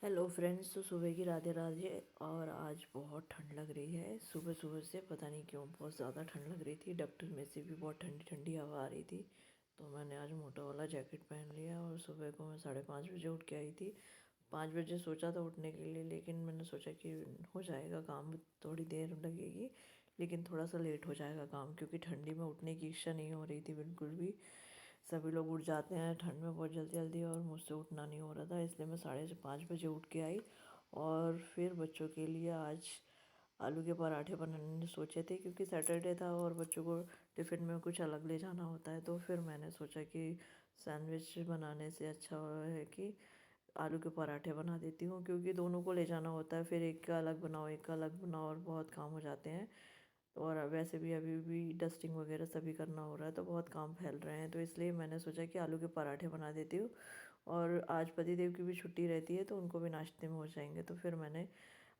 Hello friends. तो सुबह की राधे राधे। और आज बहुत ठंड लग रही है। सुबह सुबह से पता नहीं क्यों बहुत ज़्यादा ठंड लग रही थी। डॉक्टर में से भी बहुत ठंडी ठंडी हवा आ रही थी। तो मैंने आज मोटा वाला जैकेट पहन लिया और सुबह को मैं 5:30 बजे उठ के आई थी। 5 बजे सोचा था उठने के लिए, लेकिन मैंने सोचा कि हो जाएगा काम, थोड़ी देर लगेगी लेकिन थोड़ा सा लेट हो जाएगा काम, क्योंकि ठंडी में उठने की इच्छा नहीं हो रही थी बिल्कुल भी। सभी लोग उठ जाते हैं ठंड में बहुत जल्दी जल्दी, और मुझसे उठना नहीं हो रहा था, इसलिए मैं 5:30 बजे उठ के आई। और फिर बच्चों के लिए आज आलू के पराठे बनाने सोचे थे, क्योंकि सैटरडे था और बच्चों को टिफ़िन में कुछ अलग ले जाना होता है। तो फिर मैंने सोचा कि सैंडविच बनाने से अच्छा है कि आलू के पराठे बना देती हूँ, क्योंकि दोनों को ले जाना होता है, फिर एक का अलग बनाओ एक का अलग बनाओ और बहुत काम हो जाते हैं। और वैसे भी अभी भी डस्टिंग वगैरह सभी करना हो रहा है, तो बहुत काम फैल रहे हैं, तो इसलिए मैंने सोचा कि आलू के पराठे बना देती हूँ। और आज पति देव की भी छुट्टी रहती है, तो उनको भी नाश्ते में हो जाएंगे। तो फिर मैंने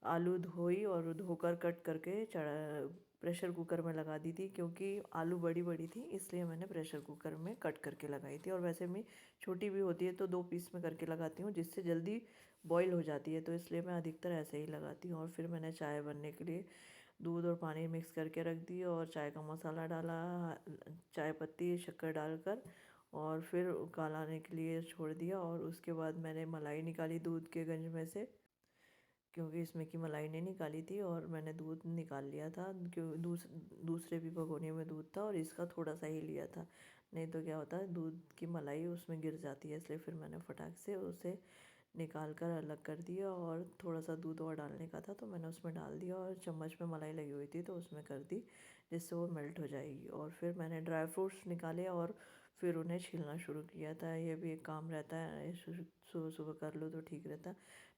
आलू धोई और धोकर कट करके चढ़ा प्रेशर कुकर में लगा दी थी, क्योंकि आलू बड़ी बड़ी थी, इसलिए मैंने प्रेशर कुकर में कट करके लगाई थी। और वैसे में छोटी भी होती है तो 2 पीस में करके लगाती हूँ, जिससे जल्दी बॉईल हो जाती है, तो इसलिए मैं अधिकतर ऐसे ही लगाती हूँ। और फिर मैंने चाय बनने के लिए दूध और पानी मिक्स करके रख दी और चाय का मसाला डाला, चाय पत्ती शक्कर डालकर, और फिर उकालाने के लिए छोड़ दिया। और उसके बाद मैंने मलाई निकाली दूध के गंज में से, क्योंकि इसमें की मलाई नहीं निकाली थी, और मैंने दूध निकाल लिया था, क्यों दूसरे भी भगोने में दूध था और इसका थोड़ा सा ही लिया था, नहीं तो क्या होता है दूध की मलाई उसमें गिर जाती है, इसलिए फिर मैंने फटाक से उसे निकाल कर अलग कर दिया। और थोड़ा सा दूध और डालने का था तो मैंने उसमें डाल दिया, और चम्मच में मलाई लगी हुई थी तो उसमें कर दी, जिससे वो मेल्ट हो जाएगी। और फिर मैंने ड्राई फ्रूट्स निकाले और फिर उन्हें छीलना शुरू किया था। ये भी एक काम रहता है, सुबह सुबह कर लो तो ठीक रहता,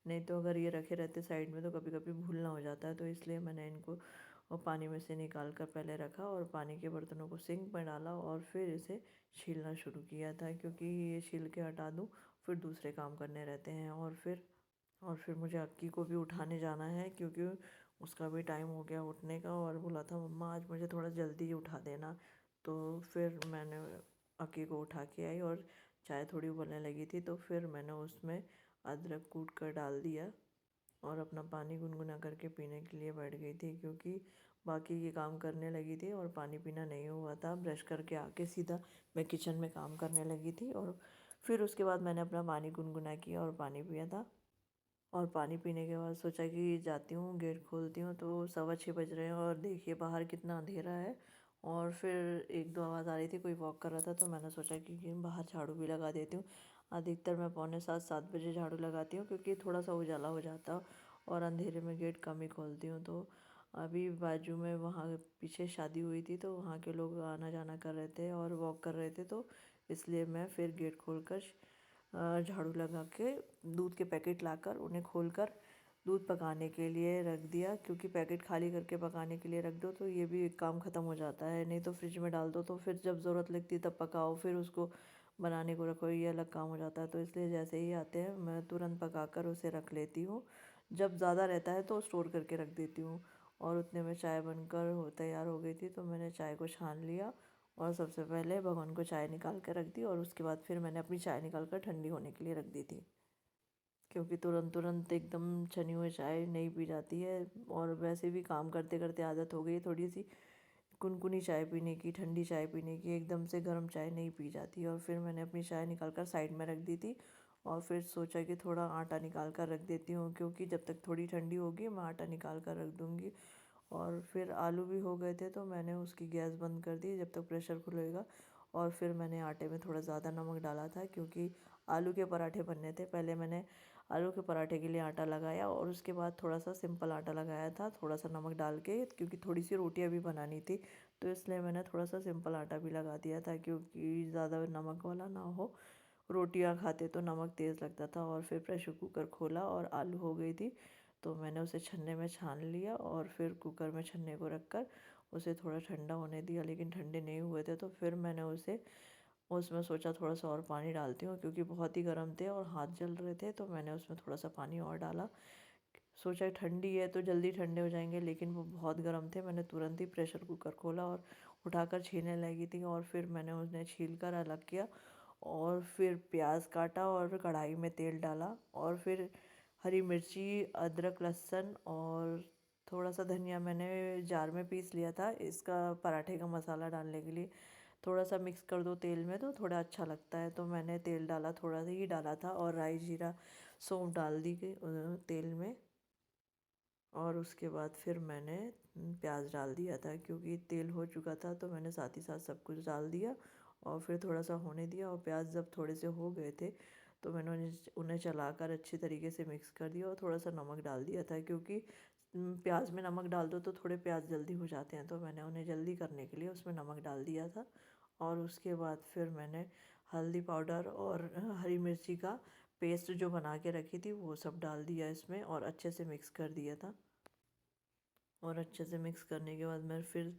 नहीं तो अगर ये रखे रहते साइड में तो कभी कभी भूलना हो जाता है। तो इसलिए मैंने इनको और पानी में से निकाल कर पहले रखा और पानी के बर्तनों को सिंक में डाला और फिर इसे छीलना शुरू किया था, क्योंकि ये छील के हटा दूँ फिर दूसरे काम करने रहते हैं। और फिर मुझे अक्की को भी उठाने जाना है, क्योंकि उसका भी टाइम हो गया उठने का, और बोला था मम्मा आज मुझे थोड़ा जल्दी उठा देना। तो फिर मैंने अक्की को उठा के आई और चाय थोड़ी उबलने लगी थी, तो फिर मैंने उसमें अदरक कूट कर डाल दिया और अपना पानी गुनगुना करके पीने के लिए बैठ गई थी, क्योंकि बाकी के काम करने लगी थी और पानी पीना नहीं हुआ था। ब्रश करके आके सीधा मैं किचन में काम करने लगी थी, और फिर उसके बाद मैंने अपना पानी गुनगुना किया और पानी पिया था। और पानी पीने के बाद सोचा कि जाती हूँ गेट खोलती हूँ, तो 6:15 बज रहे हैं और देखिए बाहर कितना अंधेरा है। और फिर एक दो आवाज़ आ रही थी, कोई वॉक कर रहा था, तो मैंने सोचा कि बाहर झाड़ू भी लगा देती हूँ। अधिकतर मैं 6:45 7 बजे झाड़ू लगाती हूँ, क्योंकि थोड़ा सा उजाला हो जाता और अंधेरे में गेट कम ही खोलती हूँ। तो अभी बाजू में वहाँ पीछे शादी हुई थी, तो वहाँ के लोग आना जाना कर रहे थे और वॉक कर रहे थे, तो इसलिए मैं फिर गेट खोल कर झाड़ू लगा के दूध के पैकेट लाकर उन्हें खोलकर दूध पकाने के लिए रख दिया, क्योंकि पैकेट खाली करके पकाने के लिए रख दो तो ये भी एक काम ख़त्म हो जाता है, नहीं तो फ्रिज में डाल दो तो फिर जब ज़रूरत लगती है तब पकाओ, फिर उसको बनाने को रखो, ये अलग काम हो जाता है। तो इसलिए जैसे ही आते हैं मैं तुरंत पकाकर उसे रख लेती हूँ। जब ज़्यादा रहता है तो स्टोर करके रख देती हूँ। और उतने में चाय बनकर तैयार हो गई थी, तो मैंने चाय को छान लिया और सबसे पहले भगवान को चाय निकाल कर रख दी, और उसके बाद फिर मैंने अपनी चाय निकाल कर ठंडी होने के लिए रख दी थी, क्योंकि तुरंत तुरंत एकदम छनी हुई चाय नहीं पी जाती है। और वैसे भी काम करते करते आदत हो गई थोड़ी सी कुनकुनी चाय पीने की, ठंडी चाय पीने की, एकदम से गर्म चाय नहीं पी जाती। और फिर मैंने अपनी चाय निकाल कर साइड में रख दी थी, और फिर सोचा कि थोड़ा आटा निकाल कर रख देती हूँ, क्योंकि जब तक थोड़ी ठंडी होगी मैं आटा निकाल कर रख दूँगी। और फिर आलू भी हो गए थे, तो मैंने उसकी गैस बंद कर दी जब तक प्रेशर खुलेगा। और फिर मैंने आटे में थोड़ा ज़्यादा नमक डाला था, क्योंकि आलू के पराठे बनने थे। पहले मैंने आलू के पराठे के लिए आटा लगाया और उसके बाद थोड़ा सा सिंपल आटा लगाया था, थोड़ा सा नमक डाल के, क्योंकि थोड़ी सी रोटियां भी बनानी थी, तो इसलिए मैंने थोड़ा सा सिंपल आटा भी लगा दिया था, क्योंकि ज़्यादा नमक वाला ना हो। रोटियां खाते तो नमक तेज़ लगता था। और फिर प्रेशर कुकर खोला और आलू हो गई थी, तो मैंने उसे छन्ने में छान लिया और फिर कुकर में छन्ने को रख कर उसे थोड़ा ठंडा होने दिया, लेकिन ठंडे नहीं हुए थे, तो फिर मैंने उसे उसमें सोचा थोड़ा सा और पानी डालती हूँ, क्योंकि बहुत ही गर्म थे और हाथ जल रहे थे, तो मैंने उसमें थोड़ा सा पानी और डाला। सोचा ठंडी है तो जल्दी ठंडे हो जाएंगे, लेकिन वो बहुत गर्म थे। मैंने तुरंत ही प्रेशर कुकर खोला और उठाकर छीलने लगी थी, और फिर मैंने उन्हें छील कर अलग किया। और फिर प्याज काटा और कढ़ाई में तेल डाला, और फिर हरी मिर्ची, अदरक, लहसुन और थोड़ा सा धनिया मैंने जार में पीस लिया था इसका पराठे का मसाला डालने के लिए। थोड़ा सा मिक्स कर दो तेल में तो थोड़ा अच्छा लगता है। तो मैंने तेल डाला, थोड़ा सा ही डाला था, और राई जीरा सौंफ डाल दी तेल में। और उसके बाद फिर मैंने प्याज डाल दिया था, क्योंकि तेल हो चुका था तो मैंने साथ ही साथ सब कुछ डाल दिया और फिर थोड़ा सा होने दिया। और प्याज जब थोड़े से हो गए थे तो मैंने उन्हें चलाकर अच्छी तरीके से मिक्स कर दिया और थोड़ा सा नमक डाल दिया था, क्योंकि प्याज में नमक डाल दो तो थोड़े प्याज जल्दी हो जाते हैं, तो मैंने उन्हें जल्दी करने के लिए उसमें नमक डाल दिया था। और उसके बाद फिर मैंने हल्दी पाउडर और हरी मिर्ची का पेस्ट जो बना के रखी थी वो सब डाल दिया इसमें और अच्छे से मिक्स कर दिया था। और अच्छे से मिक्स करने के बाद मैं फिर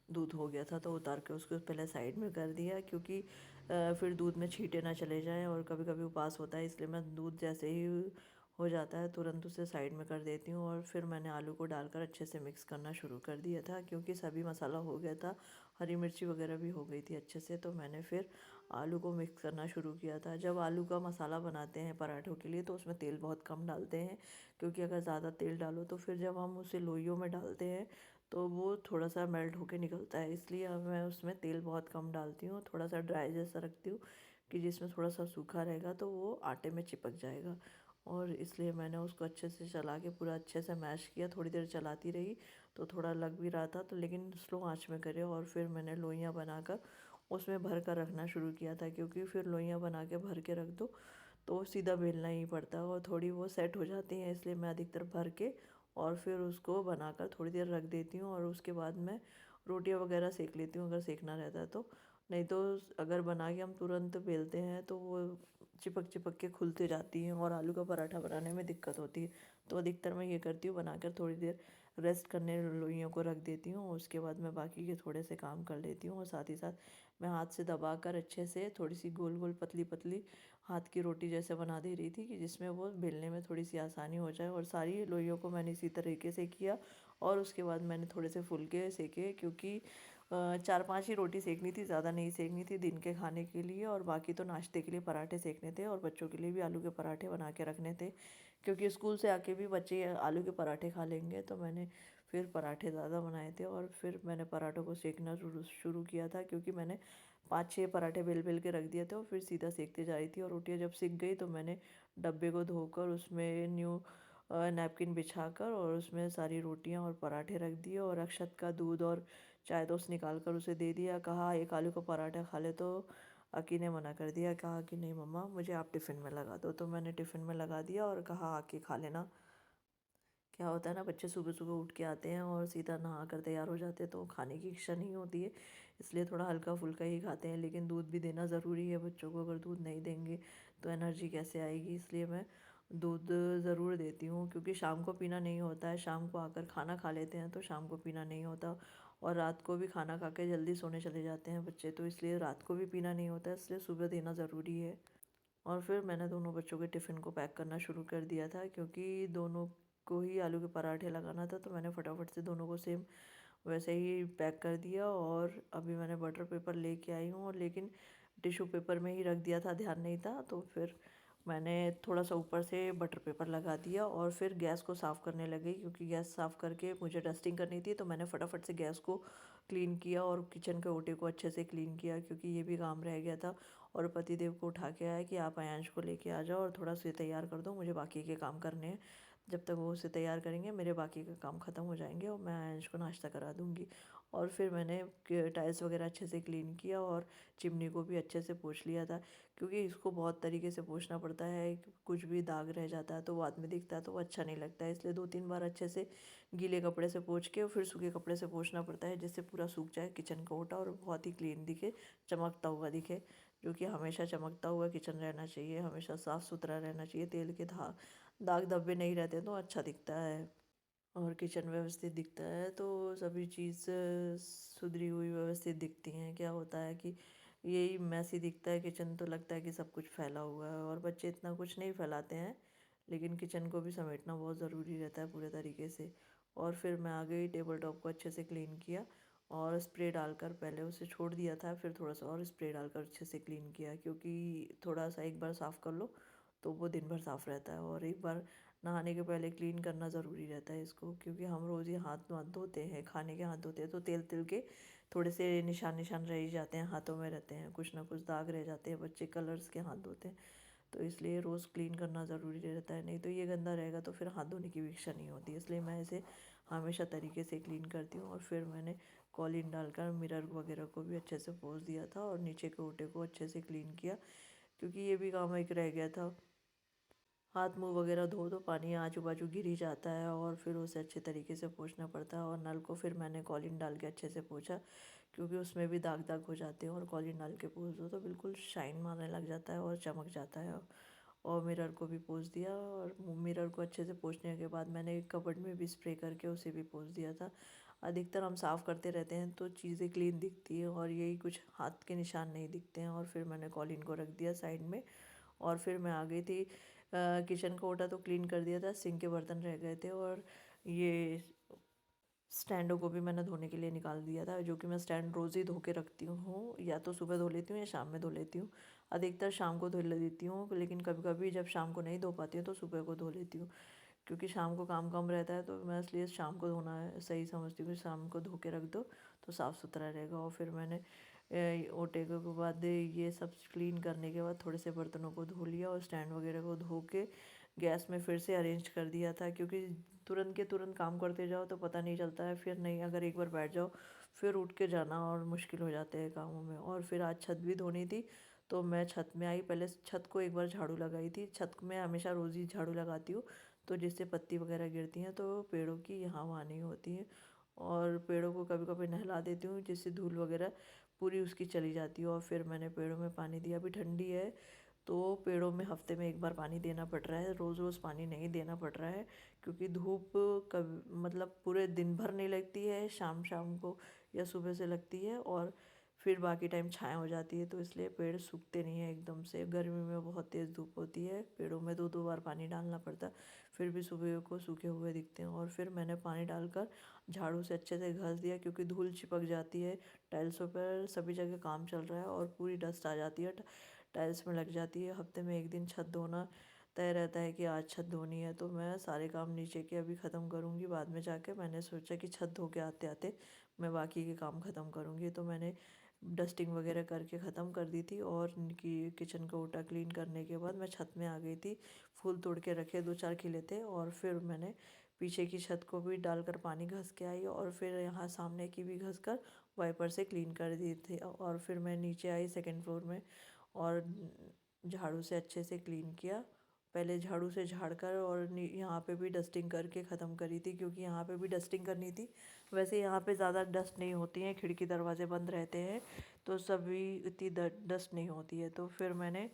दूध हो गया था तो उतार के उसको पहले साइड में कर दिया, क्योंकि फिर दूध में छींटे ना चले जाएं, और कभी कभी उपवास होता है इसलिए मैं दूध जैसे ही हो जाता है तुरंत उसे साइड में कर देती हूँ। और फिर मैंने आलू को डालकर अच्छे से मिक्स करना शुरू कर दिया था, क्योंकि सभी मसाला हो गया था, हरी मिर्ची वगैरह भी हो गई थी अच्छे से। तो मैंने फिर आलू को मिक्स करना शुरू किया था। जब आलू का मसाला बनाते हैं पराठों के लिए तो उसमें तेल बहुत कम डालते हैं, क्योंकि अगर ज़्यादा तेल डालो तो फिर जब हम उसे लोइयों में डालते हैं तो वो थोड़ा सा मेल्ट होके निकलता है। इसलिए अब मैं उसमें तेल बहुत कम डालती हूँ, थोड़ा सा ड्राई जैसा रखती हूँ कि जिसमें थोड़ा सा सूखा रहेगा तो वो आटे में चिपक जाएगा। और इसलिए मैंने उसको अच्छे से चला के पूरा अच्छे से मैश किया, थोड़ी देर चलाती रही तो थोड़ा लग भी रहा था तो, लेकिन स्लो आंच में करे। और फिर मैंने लोइयाँ बनाकर उसमें भर कर रखना शुरू किया था, क्योंकि फिर लोइयाँ बना के भर के रख दो तो सीधा बेलना ही पड़ता है और थोड़ी वो सेट हो जाती हैं। इसलिए मैं अधिकतर भर के और फिर उसको बनाकर थोड़ी देर रख देती हूँ, और उसके बाद मैं रोटियां वगैरह सेक लेती हूँ अगर सेकना रहता है तो। नहीं तो अगर बना के हम तुरंत बेलते हैं तो वो चिपक चिपक के खुलते जाती हैं और आलू का पराठा बनाने में दिक्कत होती है। तो अधिकतर मैं ये करती हूँ, बनाकर थोड़ी देर रेस्ट करने लोइयों को रख देती हूँ, उसके बाद मैं बाकी के थोड़े से काम कर लेती हूँ। और साथ ही साथ मैं हाथ से दबाकर अच्छे से थोड़ी सी गोल गोल पतली पतली हाथ की रोटी जैसे बना दे रही थी, कि जिसमें वो बेलने में थोड़ी सी आसानी हो जाए। और सारी लोइयों को मैंने इसी तरीके से किया और उसके बाद मैंने थोड़े से फुलके सेके, क्योंकि 4-5 ही रोटी सेकनी थी, ज़्यादा नहीं सेकनी थी दिन के खाने के लिए। और बाकी तो नाश्ते के लिए पराठे सेकने थे और बच्चों के लिए भी आलू के पराठे बना के रखने थे, क्योंकि स्कूल से आके भी बच्चे आलू के पराठे खा लेंगे। तो मैंने फिर पराठे ज़्यादा बनाए थे और फिर मैंने पराठों को सेकना शुरू किया था, क्योंकि मैंने 5-6 पराठे बेल बेल के रख दिए थे और फिर सीधा सेकते जा रही थी। और रोटियां जब सिक गई तो मैंने डब्बे को धोकर उसमें न्यू नैपकिन बिछाकर और उसमें सारी रोटियां और पराठे रख दिए और अक्षत का दूध और चाय दोस्त निकाल कर उसे दे दिया। कहा एक आलू का पराठा खा ले, तो अकी ने मना कर दिया, कहा कि नहीं मम्मा मुझे आप टिफ़िन में लगा दो। तो मैंने टिफ़िन में लगा दिया और कहा आके खा लेना। क्या होता है ना, बच्चे सुबह सुबह उठ के आते हैं और सीधा नहा कर तैयार हो जाते हैं तो खाने की इच्छा नहीं होती है, इसलिए थोड़ा हल्का फुल्का ही खाते हैं। लेकिन दूध भी देना ज़रूरी है बच्चों को, अगर दूध नहीं देंगे तो एनर्जी कैसे आएगी। इसलिए मैं दूध ज़रूर देती हूँ, क्योंकि शाम को पीना नहीं होता है, शाम को आकर खाना खा लेते हैं तो शाम को पीना नहीं होता। और रात को भी खाना खा के जल्दी सोने चले जाते हैं बच्चे, तो इसलिए रात को भी पीना नहीं होता है, इसलिए सुबह देना ज़रूरी है। और फिर मैंने दोनों बच्चों के टिफ़िन को पैक करना शुरू कर दिया था, क्योंकि दोनों को ही आलू के पराठे लगाना था। तो मैंने फटाफट से दोनों को सेम वैसे ही पैक कर दिया। और अभी मैंने बटर पेपर लेके आई हूँ, और लेकिन टिश्यू पेपर में ही रख दिया था, ध्यान नहीं था। तो फिर मैंने थोड़ा सा ऊपर से बटर पेपर लगा दिया और फिर गैस को साफ़ करने लगी, क्योंकि गैस साफ़ करके मुझे डस्टिंग करनी थी। तो मैंने फटाफट से गैस को क्लीन किया और किचन के ओटे को अच्छे से क्लीन किया, क्योंकि ये भी काम रह गया था। और पतिदेव को उठा के आया कि आप अयांश को लेके आ जाओ और थोड़ा सा तैयार कर दो, मुझे बाकी के काम करने हैं। जब तक वो उसे तैयार करेंगे मेरे बाकी के काम ख़त्म हो जाएंगे और मैं अयांश को नाश्ता करा दूँगी। और फिर मैंने टाइल्स वगैरह अच्छे से क्लीन किया और चिमनी को भी अच्छे से पोंछ लिया था, क्योंकि इसको बहुत तरीके से पोंछना पड़ता है। कुछ भी दाग रह जाता है तो बाद में दिखता है तो वो अच्छा नहीं लगता है, इसलिए 2-3 बार अच्छे से गीले कपड़े से पोंछ के और फिर सूखे कपड़े से पोंछना पड़ता है, जिससे पूरा सूख जाए किचन का ओटा और बहुत ही क्लीन दिखे, चमकता हुआ दिखे। जो कि हमेशा चमकता हुआ किचन रहना चाहिए, हमेशा साफ़ सुथरा रहना चाहिए, तेल के दाग धब्बे नहीं रहते तो अच्छा दिखता है। और किचन व्यवस्थित दिखता है तो सभी चीज़ सुधरी हुई व्यवस्थित दिखती हैं। क्या होता है कि यही मैसी दिखता है किचन तो लगता है कि सब कुछ फैला हुआ है, और बच्चे इतना कुछ नहीं फैलाते हैं, लेकिन किचन को भी समेटना बहुत ज़रूरी रहता है पूरे तरीके से। और फिर मैं आ गई, टेबल टॉप को अच्छे से क्लीन किया और स्प्रे डालकर पहले उसे छोड़ दिया था, फिर थोड़ा सा और स्प्रे डालकर अच्छे से क्लीन किया, क्योंकि थोड़ा सा एक बार साफ़ कर लो तो वो दिन भर साफ़ रहता है। और एक बार नहाने के पहले क्लीन करना ज़रूरी रहता है इसको, क्योंकि हम रोज़ ही हाथ वाथ धोते हैं, खाने के हाथ धोते हैं, तो तेल तेल के थोड़े से निशान निशान रह ही जाते हैं, हाथों में रहते हैं, कुछ ना कुछ दाग रह जाते हैं। बच्चे कलर्स के हाथ धोते हैं, तो इसलिए रोज़ क्लीन करना ज़रूरी रहता है, नहीं तो ये गंदा रहेगा तो फिर हाथ धोने की भी इच्छा नहीं होती। इसलिए मैं इसे हमेशा तरीके से क्लीन करती हूँ। और फिर मैंने कॉलिन डालकर मिरर वगैरह को भी अच्छे से पोंछ दिया था और नीचे के ओटे को अच्छे से क्लीन किया, क्योंकि ये भी काम एक रह गया था। हाथ मुंह वगैरह धो तो पानी आजू बाजू गिर ही जाता है और फिर उसे अच्छे तरीके से पोंछना पड़ता है। और नल को फिर मैंने कॉलिन डाल के अच्छे से पोंछा, क्योंकि उसमें भी दाग दाग हो जाते हैं, और कॉलिन डाल के पोंछ दो तो बिल्कुल शाइन मारने लग जाता है और चमक जाता है। और मिरर को भी पोंछ दिया, और मिरर को अच्छे से पोंछने के बाद मैंने कबर्ड में भी स्प्रे करके उसे भी पोंछ दिया था। अधिकतर हम साफ़ करते रहते हैं तो चीज़ें क्लीन दिखती हैं, और यही कुछ हाथ के निशान नहीं दिखते हैं। और फिर मैंने कॉलिन को रख दिया साइड में, और फिर मैं आ गई थी। किचन का ओटा तो क्लीन कर दिया था, सिंक के बर्तन रह गए थे, और ये स्टैंडों को भी मैंने धोने के लिए निकाल दिया था, जो कि मैं स्टैंड रोज़ ही धो के रखती हूँ, या तो सुबह धो लेती हूँ या शाम में धो लेती हूँ। अधिकतर शाम को धो लेती हूँ, लेकिन कभी कभी जब शाम को नहीं धो पाती हूँ तो सुबह को धो लेती हूँ, क्योंकि शाम को काम कम रहता है, तो मैं इसलिए शाम को धोना सही समझती हूँ कि शाम को धो के रख दो तो साफ़ सुथरा रहेगा। और फिर मैंने ओटे के बाद ये सब क्लीन करने के बाद थोड़े से बर्तनों को धो लिया, और स्टैंड वगैरह को धो के गैस में फिर से अरेंज कर दिया था, क्योंकि तुरंत के तुरंत काम करते जाओ तो पता नहीं चलता है, फिर नहीं अगर एक बार बैठ जाओ फिर उठ के जाना और मुश्किल हो जाते हैं कामों में। और फिर आज छत भी धोनी थी, तो मैं छत में आई, पहले छत को एक बार झाड़ू लगाई थी। छत में हमेशा रोज़ ही झाड़ू लगाती हूँ, तो जिससे पत्ती वगैरह गिरती हैं तो पेड़ों की यहाँ वहाँ नहीं होती हैं। और पेड़ों को कभी कभी नहला देती हूँ, जिससे धूल वगैरह पूरी उसकी चली जाती है। और फिर मैंने पेड़ों में पानी दिया, अभी ठंडी है तो पेड़ों में हफ्ते में एक बार पानी देना पड़ रहा है, रोज़ रोज़ पानी नहीं देना पड़ रहा है, क्योंकि धूप कभी मतलब पूरे दिन भर नहीं लगती है, शाम शाम को या सुबह से लगती है, और फिर बाकी टाइम छाया हो जाती है, तो इसलिए पेड़ सूखते नहीं हैं एकदम से। गर्मी में बहुत तेज़ धूप होती है, पेड़ों में दो दो बार पानी डालना पड़ता, फिर भी सुबह को सूखे हुए दिखते हैं। और फिर मैंने पानी डालकर झाड़ू से अच्छे से घस दिया, क्योंकि धूल चिपक जाती है टाइल्सों पर, सभी जगह काम चल रहा है और पूरी डस्ट आ जाती है, टाइल्स में लग जाती है। हफ्ते में एक दिन छत धोना तय रहता है कि आज छत धोनी है, तो मैं सारे काम नीचे के अभी ख़त्म करूँगी, बाद में जाके मैंने सोचा कि छत धो के आते आते मैं बाकी के काम ख़त्म करूँगी। तो मैंने डस्टिंग वगैरह करके ख़त्म कर दी थी, और किचन का ओटा क्लीन करने के बाद मैं छत में आ गई थी। फूल तोड़ के रखे, दो चार खिले थे, और फिर मैंने पीछे की छत को भी डालकर पानी घस के आई, और फिर यहाँ सामने की भी घस कर वाइपर से क्लीन कर दी थी। और फिर मैं नीचे आई सेकेंड फ्लोर में, और झाड़ू से अच्छे से क्लीन किया। पहले झाड़ू से झाड़ कर और यहाँ पे भी डस्टिंग करके ख़त्म करी थी, क्योंकि यहाँ पे भी डस्टिंग करनी थी। वैसे यहाँ पे ज़्यादा डस्ट नहीं होती है, खिड़की दरवाजे बंद रहते हैं, तो सभी इतनी डस्ट नहीं होती है। तो फिर मैंने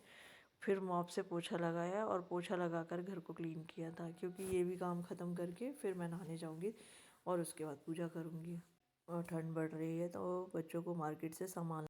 फिर मॉप से पोछा लगाया, और पोछा लगाकर घर को क्लीन किया था, क्योंकि ये भी काम ख़त्म करके फिर मैं नहाने जाऊँगी और उसके बाद पूजा करूँगी। और ठंड बढ़ रही है तो बच्चों को मार्केट से सामान